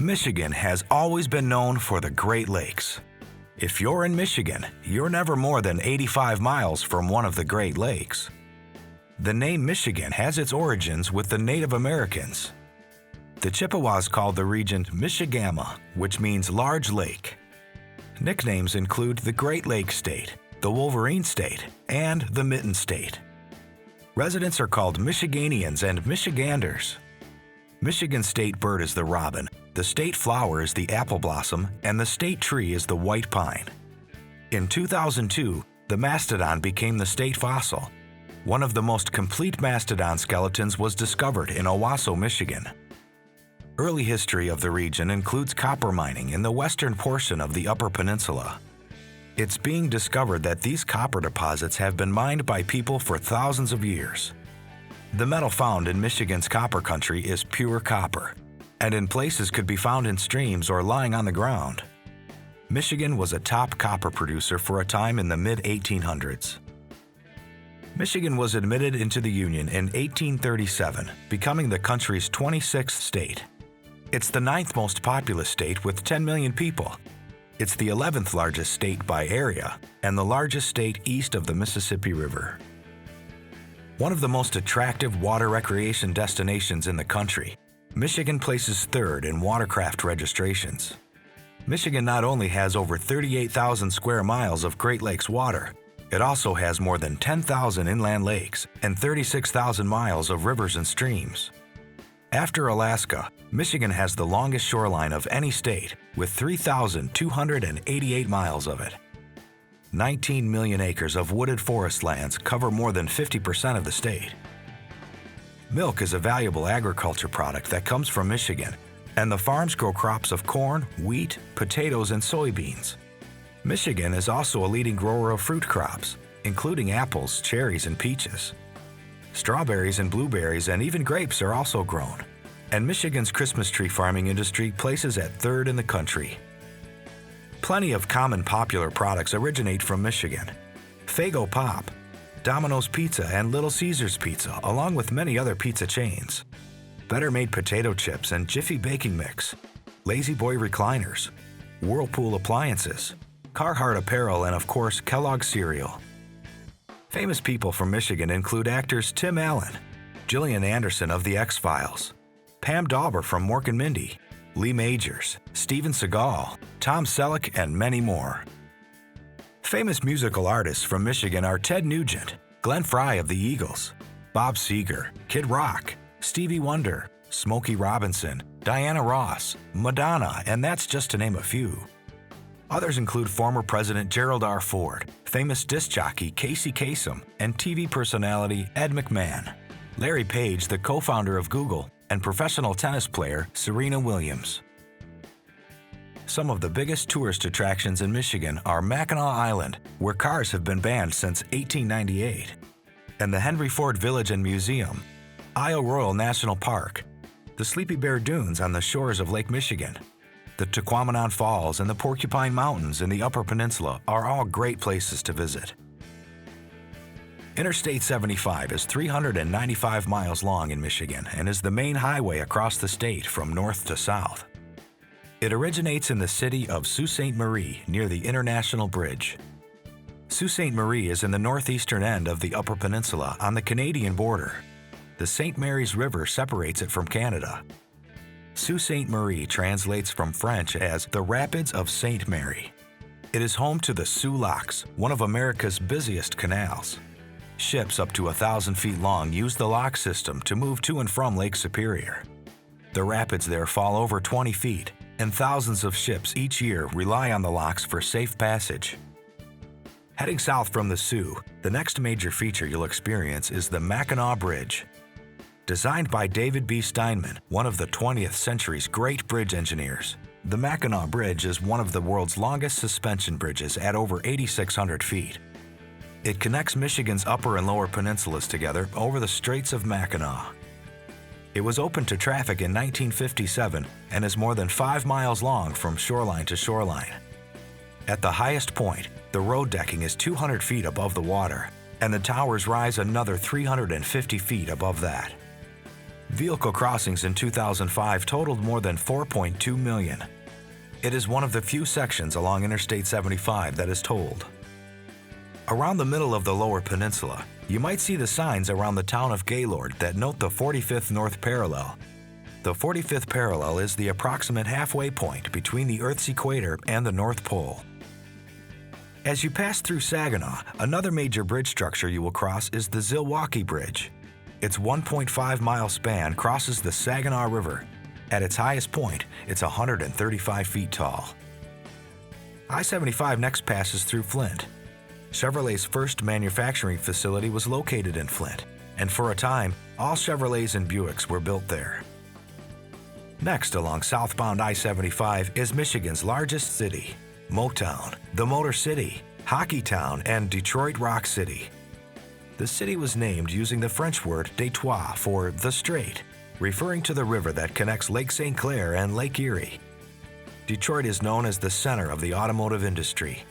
Michigan has always been known for the Great Lakes. If you're in Michigan, you're never more than 85 miles from one of the Great Lakes. The name Michigan has its origins with the Native Americans. The Chippewas called the region Michigama, which means large lake. Nicknames include the Great Lakes State, the Wolverine State, and the Mitten State. Residents are called Michiganians and Michiganders. Michigan's state bird is the robin, the state flower is the apple blossom, and the state tree is the white pine. In 2002, the mastodon became the state fossil. One of the most complete mastodon skeletons was discovered in Owasso, Michigan. Early history of the region includes copper mining in the western portion of the Upper Peninsula. It's being discovered that these copper deposits have been mined by people for thousands of years. The metal found in Michigan's copper country is pure copper, and in places could be found in streams or lying on the ground. Michigan was a top copper producer for a time in the mid-1800s. Michigan was admitted into the Union in 1837, becoming the country's 26th state. It's the 9th most populous state with 10 million people. It's the 11th largest state by area and the largest state east of the Mississippi River. One of the most attractive water recreation destinations in the country, Michigan places third in watercraft registrations. Michigan not only has over 38,000 square miles of Great Lakes water, it also has more than 10,000 inland lakes and 36,000 miles of rivers and streams. After Alaska, Michigan has the longest shoreline of any state, with 3,288 miles of it. 19 million acres of wooded forest lands cover more than 50% of the state. Milk is a valuable agriculture product that comes from Michigan, and the farms grow crops of corn, wheat, potatoes, and soybeans. Michigan is also a leading grower of fruit crops, including apples, cherries, and peaches. Strawberries and blueberries and even grapes are also grown, and Michigan's Christmas tree farming industry places at third in the country. Plenty of common popular products originate from Michigan. Faygo Pop, Domino's Pizza, and Little Caesars Pizza, along with many other pizza chains. Better Made potato chips and Jiffy baking mix. Lazy Boy recliners. Whirlpool appliances. Carhartt apparel, and of course, Kellogg's cereal. Famous people from Michigan include actors Tim Allen, Gillian Anderson of The X-Files, Pam Dawber from Mork and Mindy, Lee Majors, Steven Seagal, Tom Selleck, and many more. Famous musical artists from Michigan are Ted Nugent, Glenn Frey of the Eagles, Bob Seger, Kid Rock, Stevie Wonder, Smokey Robinson, Diana Ross, Madonna, and that's just to name a few. Others include former President Gerald R. Ford, famous disc jockey Casey Kasem, and TV personality Ed McMahon, Larry Page, the co-founder of Google, and professional tennis player Serena Williams. Some of the biggest tourist attractions in Michigan are Mackinac Island, where cars have been banned since 1898, and the Henry Ford Village and Museum, Isle Royal National Park, the Sleepy Bear Dunes on the shores of Lake Michigan, the Tequamanon Falls, and the Porcupine Mountains in the Upper Peninsula are all great places to visit. Interstate 75 is 395 miles long in Michigan and is the main highway across the state from north to south. It originates in the city of Sault Ste. Marie near the International Bridge. Sault Ste. Marie is in the northeastern end of the Upper Peninsula on the Canadian border. The St. Mary's River separates it from Canada. Sault Ste. Marie translates from French as the Rapids of St. Mary. It is home to the Soo Locks, one of America's busiest canals. Ships up to 1,000 feet long use the lock system to move to and from Lake Superior. The rapids there fall over 20 feet, and thousands of ships each year rely on the locks for safe passage. Heading south from the Soo, the next major feature you'll experience is the Mackinac Bridge. Designed by David B. Steinman, one of the 20th century's great bridge engineers, the Mackinac Bridge is one of the world's longest suspension bridges at over 8,600 feet. It connects Michigan's upper and lower peninsulas together over the Straits of Mackinac. It was opened to traffic in 1957 and is more than 5 miles long from shoreline to shoreline. At the highest point, the road decking is 200 feet above the water, and the towers rise another 350 feet above that. Vehicle crossings in 2005 totaled more than 4.2 million. It is one of the few sections along Interstate 75 that is tolled. Around the middle of the Lower Peninsula, you might see the signs around the town of Gaylord that note the 45th North Parallel. The 45th parallel is the approximate halfway point between the Earth's equator and the North Pole. As you pass through Saginaw, another major bridge structure you will cross is the Zilwaukee Bridge. Its 1.5-mile span crosses the Saginaw River. At its highest point, it's 135 feet tall. I-75 next passes through Flint. Chevrolet's first manufacturing facility was located in Flint, and for a time, all Chevrolets and Buicks were built there. Next along southbound I-75 is Michigan's largest city, Motown, the Motor City, Hockey Town, and Detroit Rock City. The city was named using the French word Détroit for the Strait, referring to the river that connects Lake St. Clair and Lake Erie. Detroit is known as the center of the automotive industry.